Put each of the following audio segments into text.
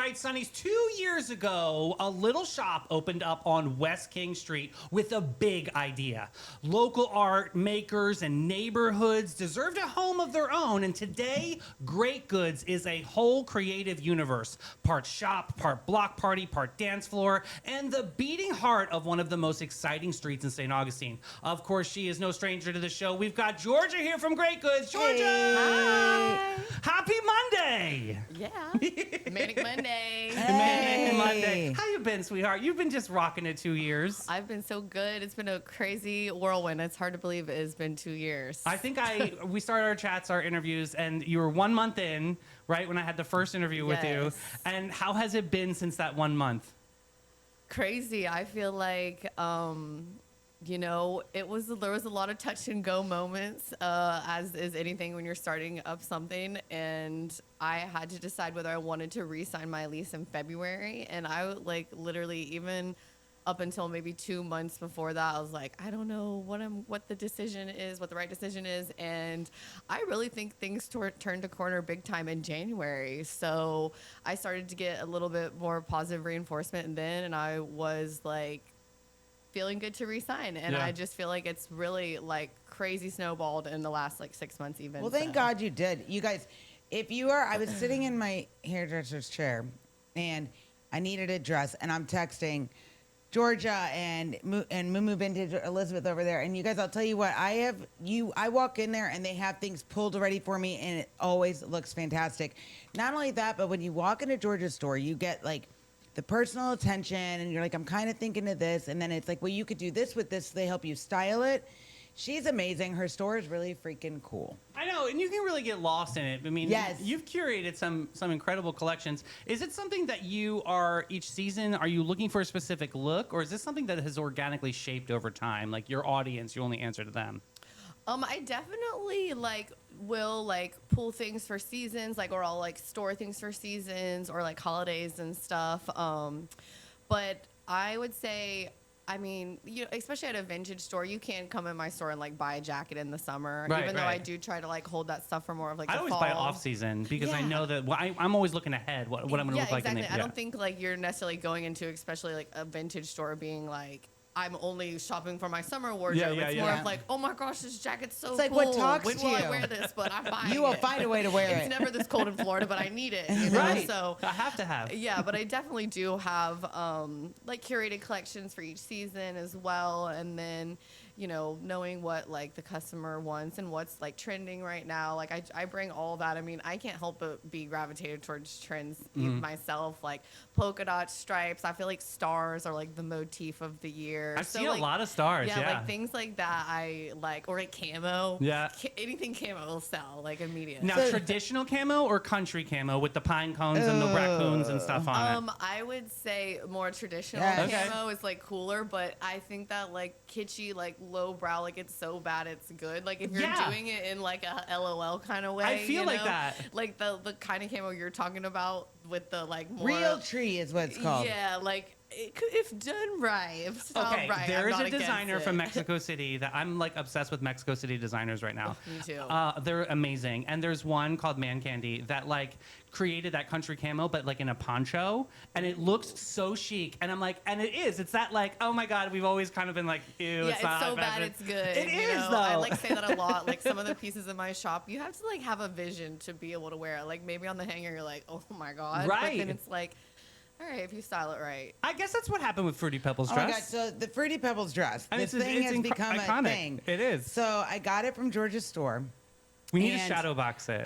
right, Sonnies, 2 years ago, a little shop opened up on West King Street with a big idea. Local art makers and neighborhoods deserved a home of their own, and today, Graet Goods is a whole creative universe. Part shop, part block party, part dance floor, and the beating heart of one of the most exciting streets in St. Augustine. Of course, she is no stranger to the show. We've got Georgia here from Graet Goods. Georgia! Hi. Happy Monday! Yeah. Manic Monday. Manic Monday. How you been, sweetheart? You've been just rocking it 2 years. I've been so good. It's been a crazy whirlwind. It's hard to believe it has been 2 years. I think we started our chats, our interviews, and you were 1 month in, right, when I had the first interview with you. And how has it been since that 1 month? Crazy. I feel like, there was a lot of touch and go moments, as is anything when you're starting up something. And I had to decide whether I wanted to re-sign my lease in February. And I literally even up until maybe 2 months before that, I was like, I don't know what the decision is, what the right decision is. And I really think things turned a corner big time in January. So I started to get a little bit more positive reinforcement then, and I was feeling good to resign. And I just feel like it's really crazy snowballed in the last 6 months even. Well, thank God you did. You guys, I was sitting in my hairdresser's chair and I needed a dress, and I'm texting Georgia and Moo Vintage Elizabeth over there. And you guys, I'll tell you what, I walk in there and they have things pulled already for me, and it always looks fantastic. Not only that, but when you walk into Georgia's store, you get the personal attention, and you're like, I'm kind of thinking of this. And then it's like, well, you could do this with this. So they help you style it. She's amazing. Her store is really freaking cool. I know, and you can really get lost in it. I mean, yes. You've curated some incredible collections. Is it something that you are, each season, are you looking for a specific look, or is this something that has organically shaped over time? Like your audience, you only answer to them. I definitely will pull things for seasons, or I'll store things for seasons or holidays and stuff. But I would say, especially at a vintage store, you can come in my store and buy a jacket in the summer. Right, even though I do try to hold that stuff for more of the fall. I always buy off season because I know that I'm always looking ahead what I'm going to look like. Exactly. I don't think you're necessarily going into, especially a vintage store, being I'm only shopping for my summer wardrobe. It's more of oh my gosh, this jacket's so cool. What talks when to will you? I wear this? But I'm buying it. You will find a way to wear it. It's never this cold in Florida, but I need it. Right. So I have to have. Yeah, but I definitely do have curated collections for each season as well. And then, knowing what the customer wants and what's trending right now. I bring all that. I mean, I can't help but be gravitated towards trends myself, polka dot stripes. I feel like stars are the motif of the year. I've seen a lot of stars. Yeah, things like that I like, or camo. Yeah, anything camo will sell immediately. Now, traditional camo or country camo with the pine cones and the raccoons and stuff on it. I would say more traditional camo is cooler, but I think that kitschy, low brow, it's so bad it's good. If you're doing it in a LOL kind of way, I feel like that. The kind of camo you're talking about with the more real tree is what it's called. Yeah, if done right, if styled right. There is a designer from Mexico City that I'm obsessed with Mexico City designers right now. Me too. They're amazing. And there's one called Man Candy that created that country camo, but in a poncho, and it looks so chic. And I'm and it is. It's that oh my God, we've always kind of been ew. Yeah, it's not so bad it's good. It is though. I say that a lot. Some of the pieces in my shop, you have to have a vision to be able to wear it. Maybe on the hanger, you're oh my God. Right. But then it's all right, if you style it right. I guess that's what happened with Fruity Pebbles dress. Oh my God, so the Fruity Pebbles dress, and this thing has become iconic. A thing. It is. So I got it from Georgia's store. We need to shadow box it.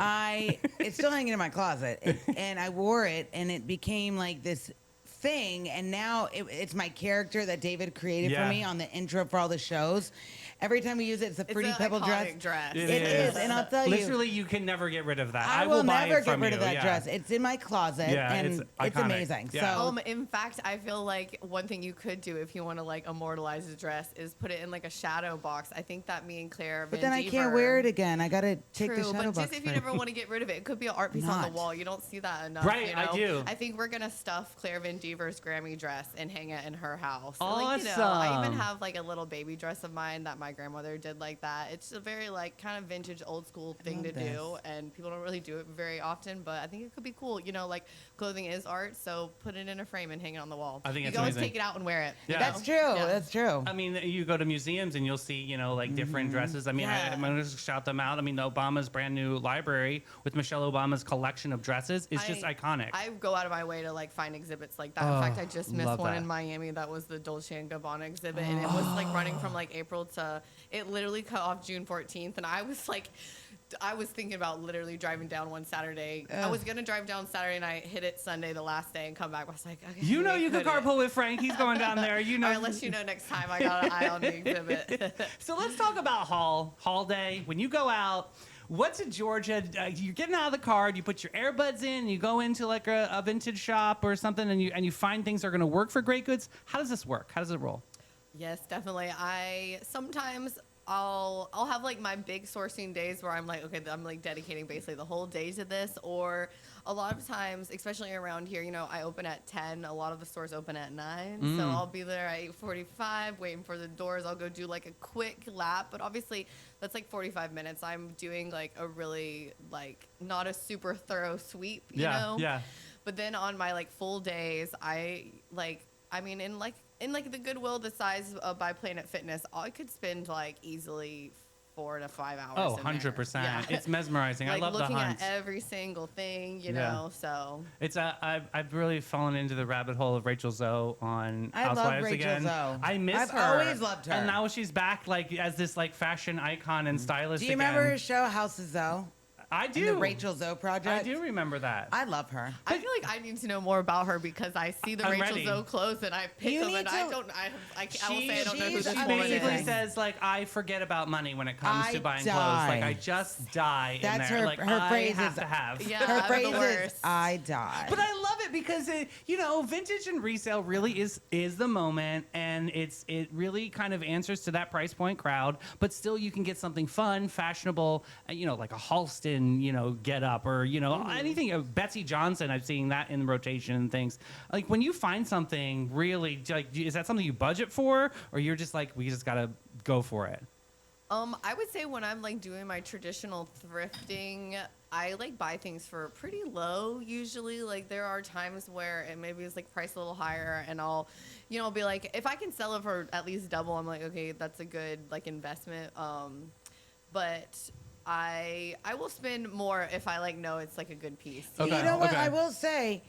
It's still hanging in my closet, and I wore it, and it became this thing, and now it's my character that David created for me on the intro for all the shows. Every time we use it, it's a Fruity Pebble dress. It is, and I'll tell you. Literally, you can never get rid of that. I will never get rid of that dress. It's in my closet, and it's amazing. Yeah. So, in fact, I feel one thing you could do if you want to immortalize the dress is put it in a shadow box. I think that me and Claire. But then I can't wear it again. I gotta take the shadow box. But just if you never want to get rid of it, it could be an art piece on the wall. You don't see that enough. Right, I do. I think we're gonna stuff Claire Van Cheever's Grammy dress and hang it in her house. Awesome. Like, I even have like a little baby dress of mine that my grandmother did like that. It's a very like kind of vintage, old school thing to do, and people don't really do it very often. But I think it could be cool. Like clothing is art, so put it in a frame and hang it on the wall. I think you it's can always amazing. take it out and wear it. Yeah. That's true. Yeah. That's true. I mean, you go to museums and you'll see, like different dresses. I mean, Yeah. I'm going to shout them out. I mean, Obama's brand new library with Michelle Obama's collection of dresses is just iconic. I go out of my way to like find exhibits like that. In fact, I just missed love one that. in Miami that was the Dolce and Gabbana exhibit, and it was like running from like April to. It literally cut off June 14th, and I was thinking about literally driving down one Saturday. I was gonna drive down Saturday night, hit it Sunday the last day, and come back. I was like, okay. you could couldn't. carpool with Frank. He's going down there. All right, let you know next time I got an eye on the exhibit. So let's talk about haul day. When you go out, what's in Georgia? You're getting out of the car, you put your earbuds in, and you go into like a vintage shop or something, and you find things that are going to work for Graet Goods. How does this work? How does it roll? Yes, definitely. Sometimes I'll have like my big sourcing days where I'm like, okay, I'm like dedicating basically the whole day to this. Or a lot of times, especially around here, I open at 10. A lot of the stores open at 9. So I'll be there at 8:45 waiting for the doors. I'll go do like a quick lap, but obviously that's like 45 minutes. I'm doing like a really like not a super thorough sweep, you know? Yeah. But then on my like full days, in the Goodwill the size of by Planet Fitness, I could spend like easily 4 to 5 hours. Oh, in there. 100%. Yeah. It's mesmerizing. Like I love the looking hunts. at every single thing, you Yeah. know. So It's I've really fallen into the rabbit hole of Rachel Zoe on I love Housewives Rachel again. Zoe. I miss I've her. always loved her. And now she's back like as this like fashion icon and stylist. Do you again. remember her show House of Zoe? I And do. the Rachel Zoe project. I do remember that. I love her. I feel like I need to know more about her because I see the I'm Rachel ready. Zoe clothes and I pick You them need and to- I will say I don't know who she's this She woman basically is. says like I forget about money when it comes I to buying die. clothes. Like I just die That's in there. her- Like her I phrase have is- to have. Yeah. Her I'm phrase the is, worst. I die. But I love it because vintage and resale really is the moment, and it really kind of answers to that price point crowd. But still, you can get something fun, fashionable, like a Halston, get up or anything. Betsy Johnson, I've seen that in rotation and things. Like when you find something really, like, is that something you budget for, or you're just like, we just gotta go for it? I would say when I'm like doing my traditional thrifting, I like buy things for pretty low usually. Like there are times where it maybe is like priced a little higher and I'll be like, if I can sell it for at least double, I'm like, okay, that's a good like investment. But I will spend more if I like know it's like a good piece. Okay. You know what? Okay. I will say,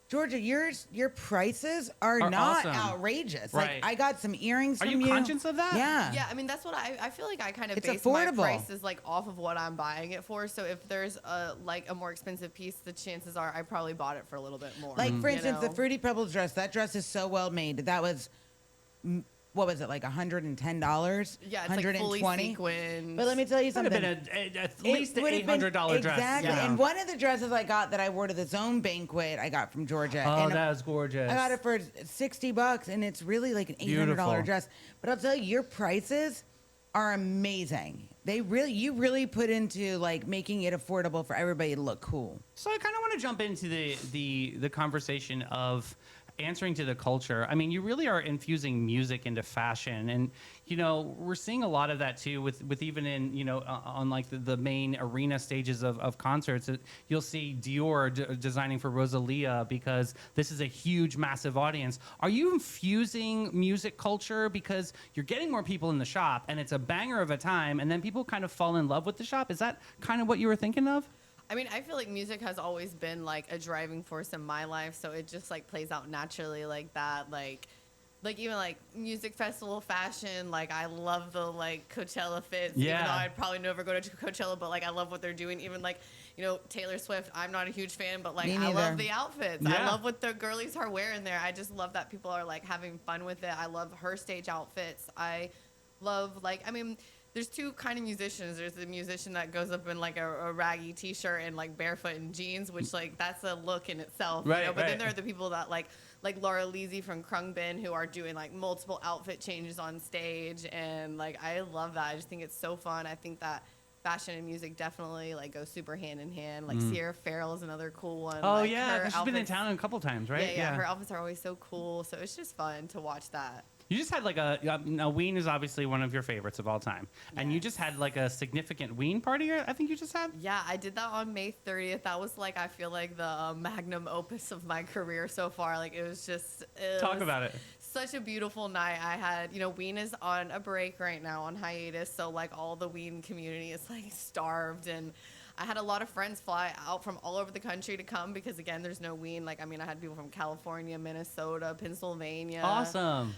Georgia, your prices are not awesome. outrageous. Right. Like I got some earrings Are from you conscious of that? Yeah. Yeah, I mean that's what I feel like I kind of It's base affordable. my prices like off of what I'm buying it for. So if there's a more expensive piece, the chances are I probably bought it for a little bit more. Like for you instance, the know? Fruity Pebbles dress. That dress is so well made. That was, what was it, like $110? Yeah, it's like fully sequined. But let me tell you Would have something. been at least an $800 dress. Exactly. Yeah. And one of the dresses I got that I wore to the Zone banquet, I got from Georgia. Oh, and that was gorgeous. I got it for $60, and it's really like an $800 Beautiful. dress. But I'll tell you, your prices are amazing. You really put into like making it affordable for everybody to look cool. So I kind of want to jump into the conversation of answering to the culture. I mean, you really are infusing music into fashion, and we're seeing a lot of that too with even in on like the main arena stages of concerts. You'll see Dior designing for Rosalia because this is a huge, massive audience. Are you infusing music culture because you're getting more people in the shop and it's a banger of a time, and then people kind of fall in love with the shop? Is that kind of what you were thinking of? I mean, I feel like music has always been like a driving force in my life, so it just like plays out naturally like that. Like even like music festival fashion, like I love the like Coachella fits. Yeah. Even though I'd probably never go to Coachella, but like I love what they're doing. Even like Taylor Swift, I'm not a huge fan, but like Me I neither. love the outfits. Yeah. I love what the girlies are wearing there. I just love that people are like having fun with it. I love her stage outfits. I love there's two kind of musicians. There's the musician that goes up in like a raggy t-shirt and like barefoot and jeans, which like that's a look in itself. Right, But right. then there are the people that like Laura Leasy from Krungbin who are doing like multiple outfit changes on stage, and like I love that. I just think it's so fun. I think that fashion and music definitely like go super hand in hand. Like Sierra Farrell is another cool one. Oh like, yeah, her 'cause she's been in outfits- town a couple times, right? Yeah, her outfits are always so cool. So it's just fun to watch that. You just had like now Ween is obviously one of your favorites of all time, and you Yes. just had like a significant Ween party. I think you just had. Yeah, I did that on May 30th. That was like, I feel like the magnum opus of my career so far. Like, it was just. Talk about it. Such a beautiful night. I had, Ween is on a break right now, on hiatus. So, like, all the Ween community is, like, starved. And I had a lot of friends fly out from all over the country to come because, again, there's no Ween. Like, I mean, I had people from California, Minnesota, Pennsylvania. Awesome.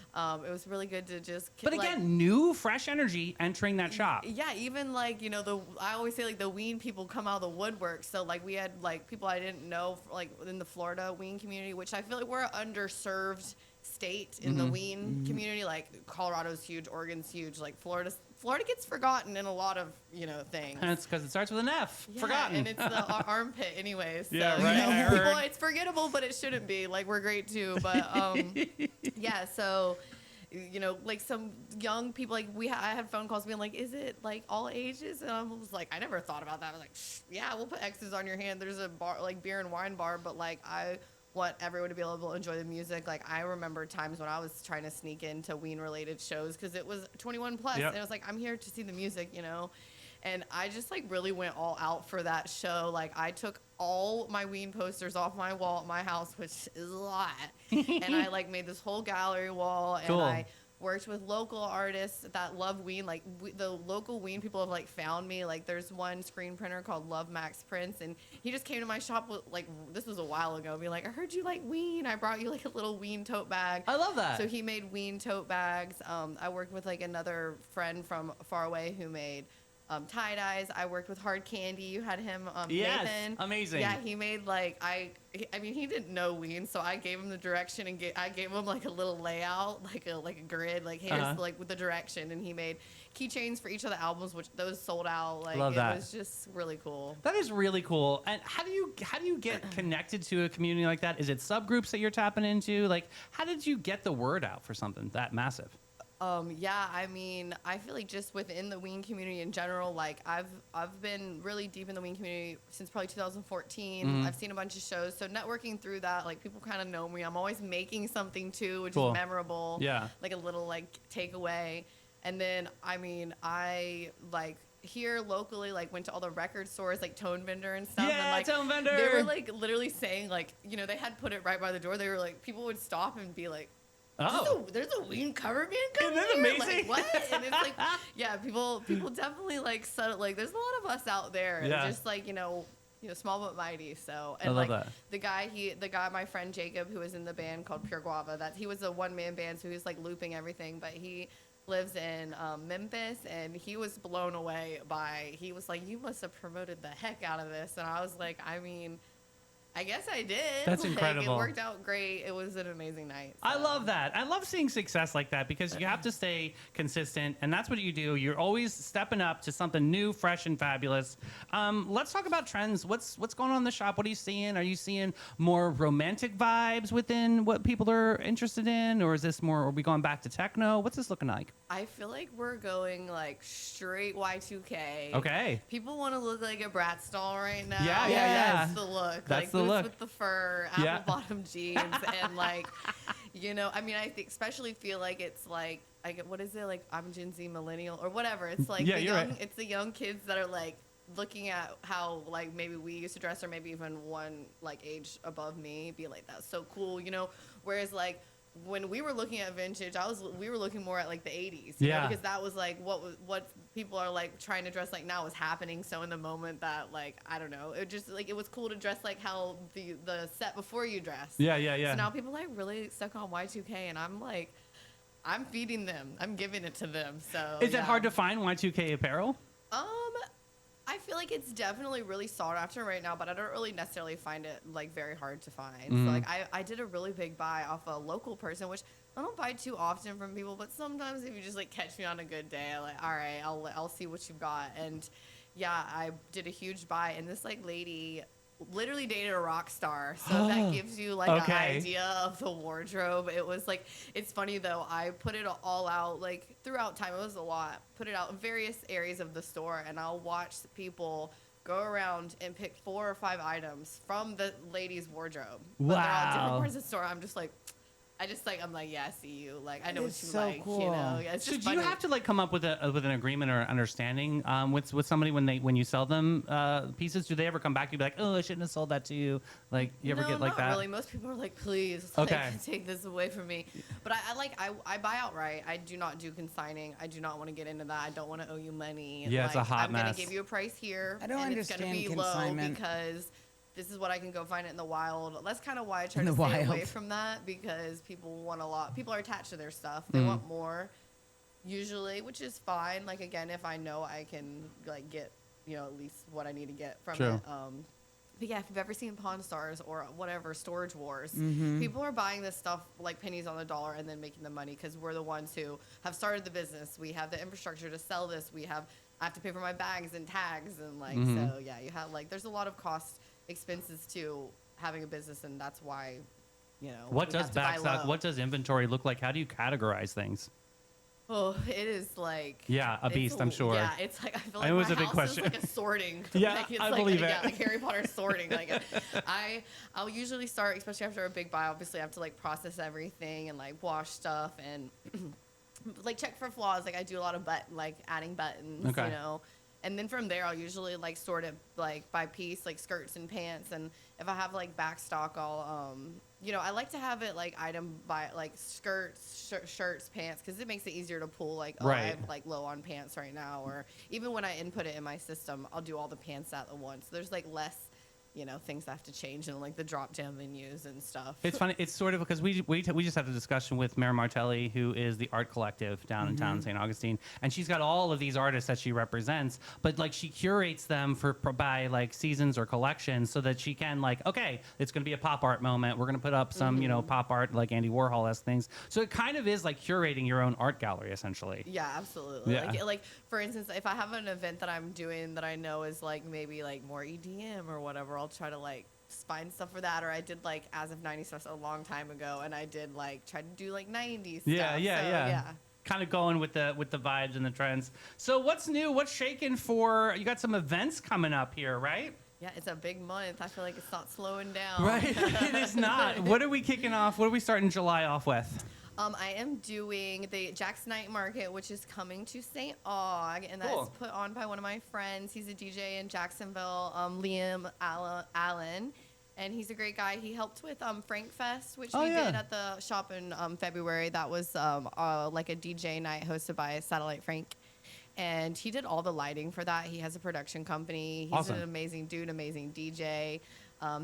It was really good to just. But again, new, fresh energy entering that shop. Yeah, even like, I always say like the Ween people come out of the woodwork. So like we had like people I didn't know like in the Florida Ween community, which I feel like we're an underserved state in the Ween community. Like Colorado's huge, Oregon's huge, like Florida gets forgotten in a lot of, things. And it's because it starts with an F. Yeah, Forgotten. And it's the armpit anyways. So, Yeah, right, I heard. people, it's forgettable, but it shouldn't be. Like, we're great too. But, yeah, so, like some young people, like, I had phone calls being like, is it, like, all ages? And I was like, I never thought about that. I was like, yeah, we'll put X's on your hand. There's a bar, like, beer and wine bar, but, like, I want everyone to be able to enjoy the music. Like, I remember times when I was trying to sneak into Ween-related shows because it was 21 plus, Yep. and it was like, I'm here to see the music, And I just, like, really went all out for that show. Like, I took all my Ween posters off my wall at my house, which is a lot. And I, like, made this whole gallery wall. And Cool. I worked with local artists that love Ween. Like, the local Ween people have, like, found me. Like, there's one screen printer called Love Max Prince. And he just came to my shop, with, like, this was a while ago, being like, I heard you like Ween. I brought you, like, a little Ween tote bag. I love that. So he made Ween tote bags. I worked with, like, another friend from far away who made tie-dyes. I worked with Hard Candy. You had him, Yes, Nathan. amazing. Yeah, he made, like, I mean, he didn't know Ween, so I gave him the direction and I gave him, like, a little layout, like a grid, like, here's, like, with the direction, and he made keychains for each of the albums, which those sold out. Like, Love that. It was just really cool. That is really cool. And how do you get connected to a community like that? Is it subgroups that you're tapping into? Like, how did you get the word out for something that massive? Yeah, I mean, I feel like just within the Ween community in general, like I've been really deep in the Ween community since probably 2014. I've seen a bunch of shows, so networking through that, like people kind of know me. I'm always making something too, which Cool. is memorable. Yeah. Like a little like takeaway, and then I mean, I like here locally, like went to all the record stores, like Tone Vendor and stuff. Yeah, and, like, Tone Vendor. They were like literally saying like, they had put it right by the door. They were like, people would stop and be like, Oh. there's a Ween cover band coming Isn't that here? amazing? Like, what? And it's like, yeah, people definitely like like there's a lot of us out there. Yeah. Just like, small but mighty. So I and love like that. the guy, my friend Jacob, who was in the band called Pure Guava, he was a one-man band, so he was like looping everything, but he lives in Memphis, and he was blown away he was like, you must have promoted the heck out of this. And I was like, I mean, I guess I did. That's Like, incredible. It worked out great. It was an amazing night. I so. love that. I love seeing success like that because you have to stay consistent, and that's what you do. You're always stepping up to something new, fresh, and fabulous. Let's talk about trends. What's going on in the shop? What are you seeing? Are you seeing more romantic vibes within what people are interested in, or is this more? Are we going back to techno? What's this looking like? I feel like we're going like straight Y2K. Okay. People want to look like a Bratz doll right now. Yeah, That's the look. That's like the boots look. with the fur, Yeah. apple bottom jeans, and like, I mean, I especially feel like it's like, what is it? Like, I'm Gen Z millennial or whatever. It's like Yeah, you're right. it's the young kids that are like looking at how like maybe we used to dress, or maybe even one like age above me, be like, that's so cool, Whereas like, when we were looking at vintage, we were looking more at like the 80s, Yeah. because that was like what people are like trying to dress like now was happening. So in the moment that like, I don't know, it just like, it was cool to dress like how the set before you dress. Yeah, yeah, yeah. So now people like really stuck on Y2K, and I'm like, I'm feeding them, I'm giving it to them. So Is it yeah. hard to find Y2K apparel? I feel like it's definitely really sought after right now, but I don't really necessarily find it like very hard to find. Mm-hmm. So like I did a really big buy off a local person, which I don't buy too often from people, but sometimes if you just like catch me on a good day, I'm like, all right, I'll see what you've got. And yeah, I did a huge buy, and this like lady literally dated a rock star, so that gives you like an idea of the wardrobe. It was like, it's funny though, I put it all out like throughout time. It was a lot. Put it out in various areas of the store, and I'll watch people go around and pick 4 or 5 items from the ladies' wardrobe. But they're all different parts of the store. I'm like, yeah, I see you. Like, I know what you so like. cool. You know, yeah, it's So just do you funny. have to like come up with an agreement or understanding with somebody when you sell them pieces? Do they ever come back and be like, oh, I shouldn't have sold that to you? Like, you ever get like not that? really. Most people are like, please, Okay. like, take this away from me. But I buy outright. I do not do consigning. I do not want to get into that. I don't want to owe you money. Yeah, it's a hot I'm mess. gonna give you a price here. I don't and it's understand gonna be consignment. low because this is what I can go find it in the wild. That's kind of why I try In to the stay away wild. from that, because people want a lot. People are attached to their stuff. Mm-hmm. They want more, usually, which is fine. Like, again, if I know I can like get, at least what I need to get from True. it. But yeah, if you've ever seen Pawn Stars or whatever, Storage Wars, Mm-hmm. people are buying this stuff like pennies on the dollar and then making the money because we're the ones who have started the business. We have the infrastructure to sell this. I have to pay for my bags and tags and like, so yeah, you have like, there's a lot of expenses to having a business, and that's why, What we does have to buy backstock? low. What does inventory look like? How do you categorize things? Oh, it is like Yeah, a beast, I'm sure. Yeah, it's like I feel like It was my a big house question. is like a sorting. Yeah, like, it's I like, believe yeah, it. like Harry Potter sorting. Like I'll usually start, especially after a big buy. Obviously, I have to like process everything and like wash stuff and like check for flaws. Like I do a lot of adding buttons, Okay. And then from there, I'll usually like sort it like by piece, like skirts and pants. And if I have like back stock, I'll I like to have it like item by like skirts, shirts, pants, because it makes it easier to pull. Like, oh, Right. I'm like low on pants right now, or even when I input it in my system, I'll do all the pants at once. So there's like less, things I have to change in like the drop down menus and stuff. It's funny. It's sort of because we just had a discussion with Mary Martelli, who is the art collective down in town in St. Augustine, and she's got all of these artists that she represents, but like she curates them by like seasons or collections so that she can like, okay, it's going to be a pop art moment. We're going to put up some pop art like Andy Warhol-esque things. So it kind of is like curating your own art gallery essentially. Yeah, absolutely. Yeah. Like for instance, if I have an event that I'm doing that I know is like maybe like more EDM or whatever, I'll try to like find stuff for that. Or I did like As of 90 stuff a long time ago, and I did like try to do like 90s Yeah, stuff. yeah. So, Kind of going with the vibes and the trends. So what's new? What's shaking for? You got some events coming up here, right? Yeah, it's a big month. I feel like it's not slowing down. Right. It is not. What are we kicking off? What are we starting July off with? I am doing the Jack's Night Market, which is coming to St. Aug, and that's Cool. put on by one of my friends. He's a DJ in Jacksonville, Liam Allen, and he's a great guy. He helped with Frank Fest, which we did at the shop in February. That was like a DJ night hosted by Satellite Frank. And he did all the lighting for that. He has a production company. He's Awesome. an amazing dude, amazing DJ.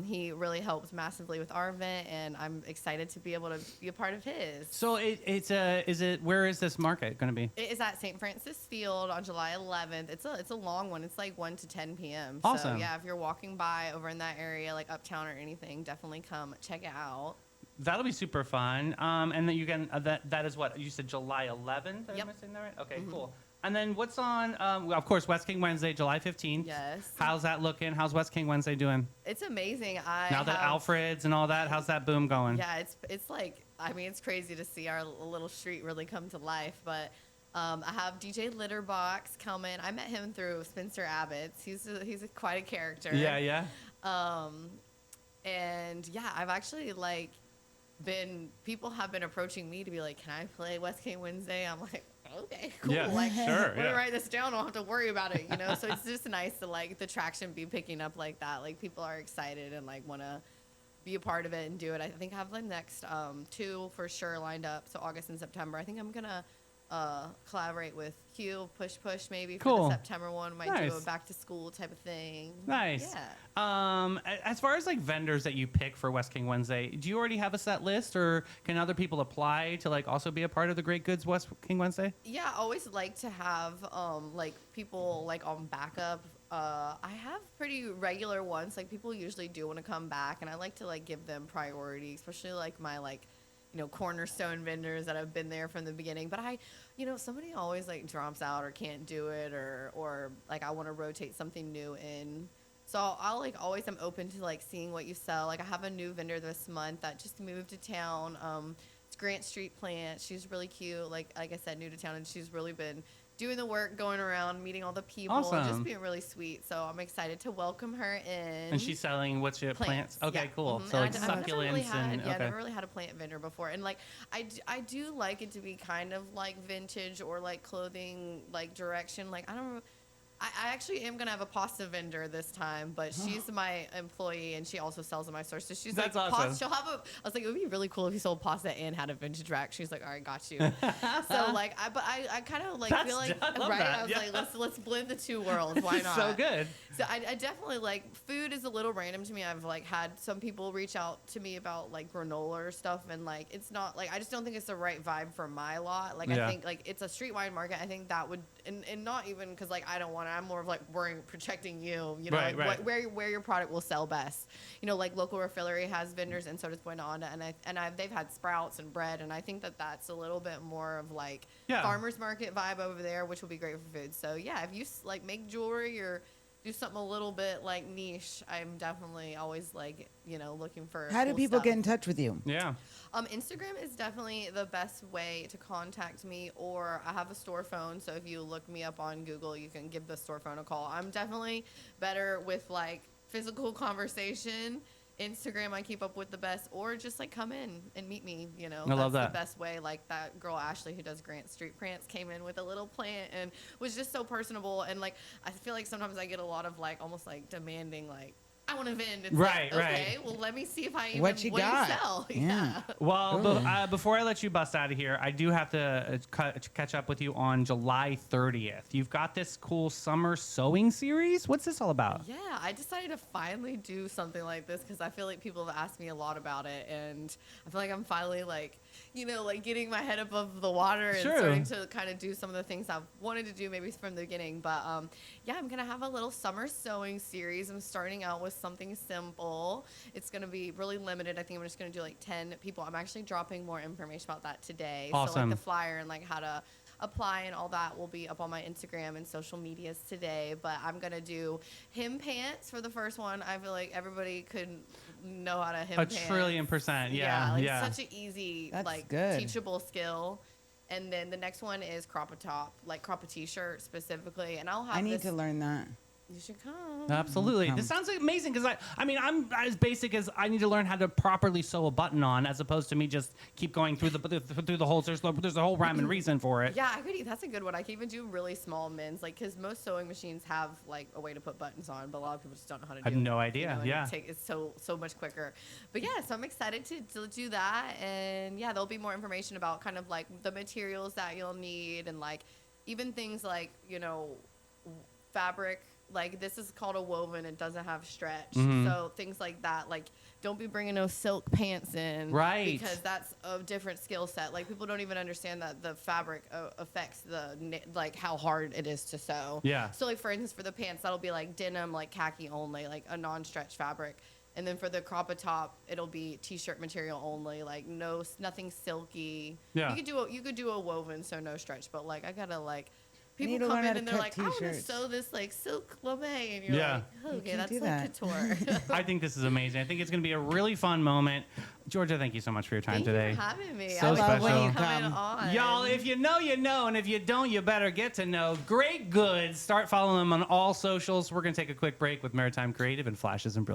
He really helped massively with our event, and I'm excited to be able to be a part of his. So where is this market going to be? It is at St. Francis Field on July 11th. It's a long one. It's like 1 to 10 p.m. Awesome. So yeah, if you're walking by over in that area, like uptown or anything, definitely come check it out. That'll be super fun. And then you can that is what you said, July 11th. Am Yep. I saying that right? Okay, cool. And then what's on? Well, of course, West King Wednesday, July 15th. Yes. How's that looking? How's West King Wednesday doing? It's amazing. Now that Alfred's and all that, how's that boom going? Yeah, it's like, I mean, it's crazy to see our little street really come to life. But I have DJ Litterbox coming. I met him through Spencer Abbott's. He's quite a character. Yeah. And yeah, I've actually like people have been approaching me to be like, can I play West King Wednesday? I'm like, okay, cool. Yeah, Like, sure, let me write this down. I don't have to worry about it, So it's just nice to like the traction be picking up like that. Like people are excited and like want to be a part of it and do it. I think I have the next 2 for sure lined up. So August and September. I think I'm gonna collaborate with Hugh, Push maybe for Cool. the September one. Might do Nice. a back to school type of thing. Nice. Yeah. As far as like vendors that you pick for West King Wednesday, do you already have a set list, or can other people apply to like also be a part of the Graet Goods West King Wednesday? Yeah, I always like to have like people like on backup. I have pretty regular ones. Like people usually do want to come back, and I like to like give them priority, especially like my like cornerstone vendors that have been there from the beginning. But somebody always like drops out or can't do it, or like I want to rotate something new in. So I'll like always am open to like seeing what you sell. Like I have a new vendor this month that just moved to town. It's Grant Street Plant. She's really cute. Like I said, new to town, and she's really been doing the work, going around, meeting all the people, and Awesome. just being really sweet. So I'm excited to welcome her in. And she's selling what's your plants? Okay, yeah. cool. Mhm. So like And I've never really succulents had, and yeah, I okay. never really had a plant vendor before. And like I do like it to be kind of like vintage or like clothing like direction. Like I actually am gonna have a pasta vendor this time, but she's my employee and she also sells in my store. So she's That's like, awesome. she'll have a. I was like, it would be really cool if you sold pasta and had a vintage rack. She's like, all right, got you. So like, I kind of like That's- feel like I love right. that, I was yeah. like, let's blend the two worlds. Why not? So good. So I definitely like food is a little random to me. I've like had some people reach out to me about like granola or stuff, and like it's not like I just don't think it's the right vibe for my lot. Like Yeah. I think like it's a street wine market. I think that would and not even because like I don't want it. I'm more of like protecting you. You know, Right, like right. where your product will sell best. You know, like local refillery has vendors, and so does Buena Onda, and they've had sprouts and bread, and I think that that's a little bit more of like Yeah. farmers market vibe over there, which will be great for food. So yeah, if you like make jewelry or do something a little bit like niche, I'm definitely always like, you know, looking for How do cool people stuff. get in touch with you? Yeah. Instagram is definitely the best way to contact me, or I have a store phone, so if you look me up on Google, you can give the store phone a call. I'm definitely better with like physical conversation. Instagram, I keep up with the best, or just like come in and meet me. You know, I love that's that. the best way. Like that girl Ashley who does Grant Street Plants came in with a little plant and was just so personable. And like I feel like sometimes I get a lot of like almost like demanding like I want to vend. It's Right, like, right. okay, well let me see if I even What you got? sell. Yeah. Well, Really? before I let you bust out of here, I do have to catch up with you on July 30th. You've got this cool summer sewing series. What's this all about? Yeah, I decided to finally do something like this because I feel like people have asked me a lot about it, and I feel like I'm finally like, you know, like getting my head above the water and Sure. starting to kind of do some of the things I've wanted to do maybe from the beginning. But yeah, I'm gonna have a little summer sewing series. I'm starting out with something simple. It's gonna be really limited. I think I'm just gonna do like 10 people. I'm actually dropping more information about that today. So Awesome. like the flyer and like how to apply and all that will be up on my Instagram and social medias today. But I'm gonna do hem pants for the first one. I feel like everybody could know how to hem A pants. trillion%. Yeah. like Yeah. such an easy, That's like good. teachable skill. And then the next one is crop a top, like crop a t-shirt specifically. And I'll have I need this. to learn that. You should come. Absolutely. This sounds amazing because I mean, I'm as basic as I need to learn how to properly sew a button on, as opposed to me just keep going through the holes. There's a whole rhyme and reason for it. Yeah, I agree. That's a good one. I can even do really small men's, like, because most sewing machines have like a way to put buttons on, but a lot of people just don't know how to do I it. had no idea, and yeah. It's so much quicker. But yeah, so I'm excited to do that, and yeah, there'll be more information about kind of like the materials that you'll need, and like even things like, you know, fabric. Like this is called a woven. It doesn't have stretch. Mhm. So things like that. Like don't be bringing no silk pants in. Right. Because that's a different skill set. Like people don't even understand that the fabric affects like how hard it is to sew. Yeah. So like for instance, for the pants, that'll be like denim, like khaki only, like a non-stretch fabric. And then for the crop a top, it'll be t-shirt material only, like nothing silky. Yeah. You could do a woven, so no stretch. But like I gotta like. need People to come learn how in to and they're cut like, I want to t-shirts. sew this like silk lame, and you're Yeah. like, okay, can't that's do like couture. I think this is amazing. I think it's going to be a really fun moment. Georgia, thank you so much for your time Thank today. you for having me. So I love special. when you When you coming come. on. Y'all, if you know, and if you don't, you better get to know. Graet Goods. Start following them on all socials. We're going to take a quick break with Maritime Creative and Flashes and Brilliance.